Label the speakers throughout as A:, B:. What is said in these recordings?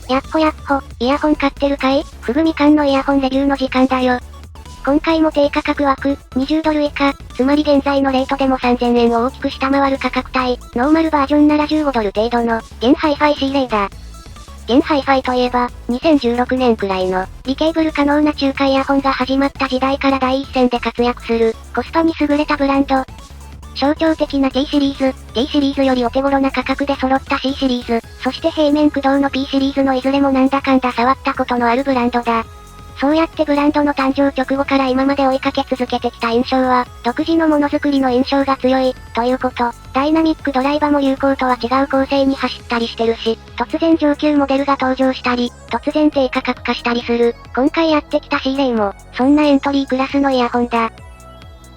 A: やっほやっほ、イヤホン買ってるかい？ふぐみかんのイヤホンレビューの時間だよ。今回も低価格枠、20ドル以下、つまり現在のレートでも3000円を大きく下回る価格帯、ノーマルバージョンなら15ドル程度の、現ハイファイ C レーだ。現ハイファイといえば、2016年くらいの、リケーブル可能な中華イヤホンが始まった時代から第一線で活躍する、コスパに優れたブランド。象徴的な T シリーズ、T シリーズよりお手頃な価格で揃った C シリーズ、そして平面駆動の P シリーズのいずれもなんだかんだ触ったことのあるブランドだ。そうやってブランドの誕生直後から今まで追いかけ続けてきた印象は、独自のものづくりの印象が強い、ということ。ダイナミックドライバも流行とは違う構成に走ったりしてるし、突然上級モデルが登場したり、突然低価格化したりする。今回やってきた C レイも、そんなエントリークラスのイヤホンだ。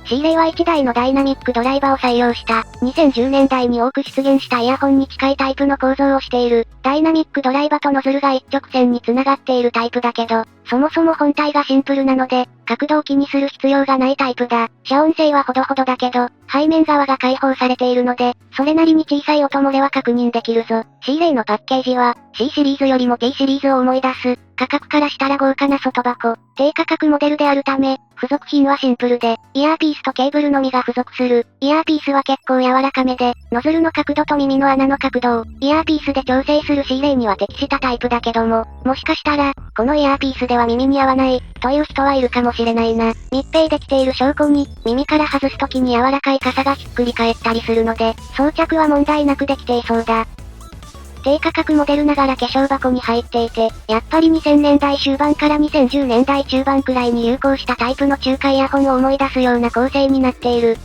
A: C レイは1台のダイナミックドライバーを採用した、2010年代に多く出現したイヤホンに近いタイプの構造をしている。ダイナミックドライバーとノズルが一直線に繋がっているタイプだけど、そもそも本体がシンプルなので、角度を気にする必要がないタイプだ。遮音性はほどほどだけど、背面側が開放されているので、それなりに小さい音漏れは確認できるぞ。C レイのパッケージは、C シリーズよりも T シリーズを思い出す。価格からしたら豪華な外箱。低価格モデルであるため、付属品はシンプルで、イヤーピースとケーブルのみが付属する。イヤーピースは結構柔らかめで、ノズルの角度と耳の穴の角度を、イヤーピースで調整する C レイには適したタイプだけども、もしかしたら、このイヤーピースでは耳に合わない、という人はいるかもしれないな。密閉できている証拠に、耳から外すときに柔らかい傘がひっくり返ったりするので、装着は問題なくできていそうだ。低価格モデルながら化粧箱に入っていて、やっぱり2000年代終盤から2010年代中盤くらいに流行したタイプの中華イヤホンを思い出すような構成になっている。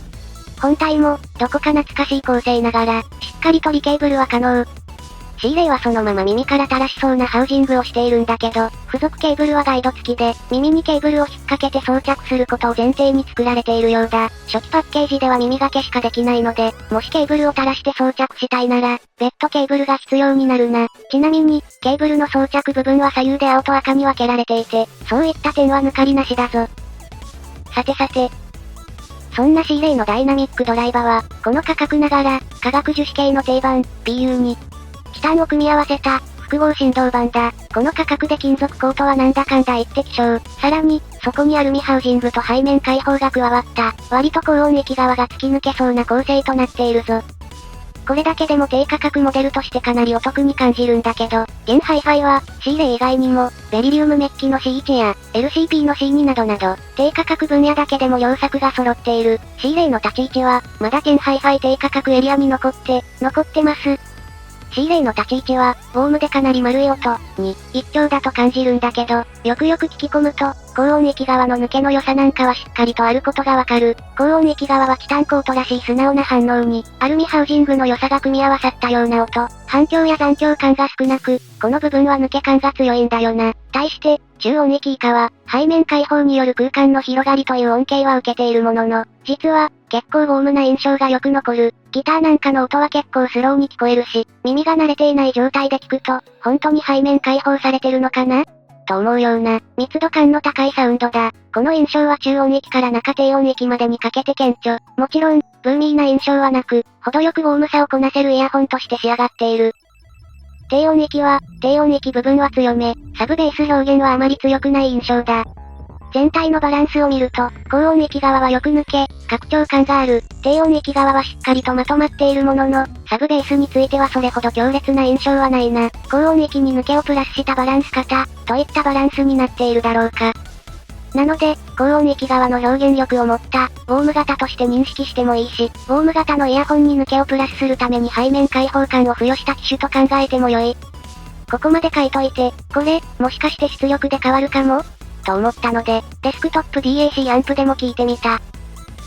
A: 本体も、どこか懐かしい構成ながら、しっかりとリケーブルは可能。C レイはそのまま耳から垂らしそうなハウジングをしているんだけど、付属ケーブルはガイド付きで、耳にケーブルを引っ掛けて装着することを前提に作られているようだ。初期パッケージでは耳掛けしかできないので、もしケーブルを垂らして装着したいなら、別途ケーブルが必要になるな。ちなみに、ケーブルの装着部分は左右で青と赤に分けられていて、そういった点は抜かりなしだぞ。さてさて、そんな C レイのダイナミックドライバーは、この価格ながら、化学樹脂系の定番、PU に、チタンを組み合わせた、複合振動板だ。この価格で金属コートはなんだかんだ言って希少。さらに、そこにアルミハウジングと背面開放が加わった、割と高音域側が突き抜けそうな構成となっているぞ。これだけでも低価格モデルとしてかなりお得に感じるんだけど、現ハイファイは、C レイ以外にも、ベリリウムメッキの C1 や、LCP の C2 などなど、低価格分野だけでも良作が揃っている。C レイの立ち位置は、まだ現ハイファイ低価格エリアに残ってます。C レイの立ち位置は、ウォームでかなり丸い音に一長だと感じるんだけど、よくよく聞き込むと、高音域側の抜けの良さなんかはしっかりとあることがわかる。高音域側はチタンコートらしい素直な反応に、アルミハウジングの良さが組み合わさったような音、反響や残響感が少なく、この部分は抜け感が強いんだよな。対して、中音域以下は、背面開放による空間の広がりという恩恵は受けているものの、実は、結構ウォームな印象がよく残る。ギターなんかの音は結構スローに聞こえるし、耳が慣れていない状態で聞くと、本当に背面開放されてるのかなと思うような、密度感の高いサウンドだ。この印象は中音域から中低音域までにかけて顕著。もちろん、ブーミーな印象はなく、程よくウォームさをこなせるイヤホンとして仕上がっている。低音域部分は強め、サブベース表現はあまり強くない印象だ。全体のバランスを見ると、高音域側はよく抜け、拡張感がある。低音域側はしっかりとまとまっているものの、サブベースについてはそれほど強烈な印象はないな。高音域に抜けをプラスしたバランス型、といったバランスになっているだろうか。なので、高音域側の表現力を持った、ウォーム型として認識してもいいし、ウォーム型のイヤホンに抜けをプラスするために背面開放感を付与した機種と考えても良い。ここまで書いといて、これ、もしかして出力で変わるかもと思ったので、デスクトップ DAC アンプでも聞いてみた。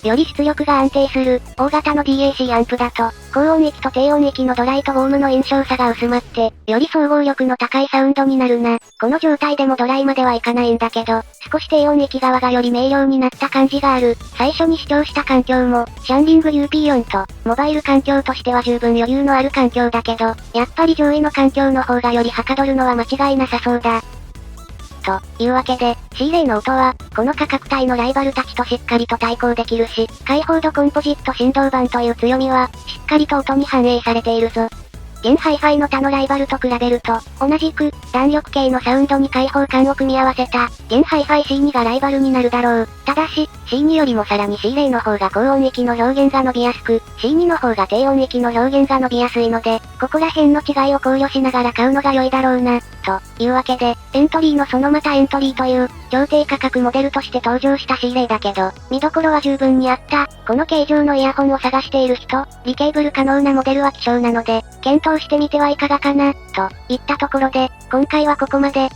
A: より出力が安定する、大型の DAC アンプだと、高音域と低音域のドライとウォームの印象差が薄まって、より総合力の高いサウンドになるな。この状態でもドライまではいかないんだけど、少し低音域側がより明瞭になった感じがある。最初に主張した環境も、シャンリング UP4 と、モバイル環境としては十分余裕のある環境だけど、やっぱり上位の環境の方がよりはかどるのは間違いなさそうだ。というわけで、シーレイの音は、この価格帯のライバルたちとしっかりと対抗できるし、開放度コンポジット振動板という強みは、しっかりと音に反映されているぞ。現ハイファイの他のライバルと比べると、同じく、弾力系のサウンドに開放感を組み合わせた、現ハイファイ C2 がライバルになるだろう。ただし、C2 よりもさらに C レイの方が高音域の表現が伸びやすく、C2 の方が低音域の表現が伸びやすいので、ここら辺の違いを考慮しながら買うのが良いだろうな、というわけで、エントリーのそのまたエントリーという、超低価格モデルとして登場した C レイだけど、見どころは十分にあった。この形状のイヤホンを探している人、リケーブル可能なモデルは希少なので、検討してみてはいかがかな、といったところで、今回はここまで。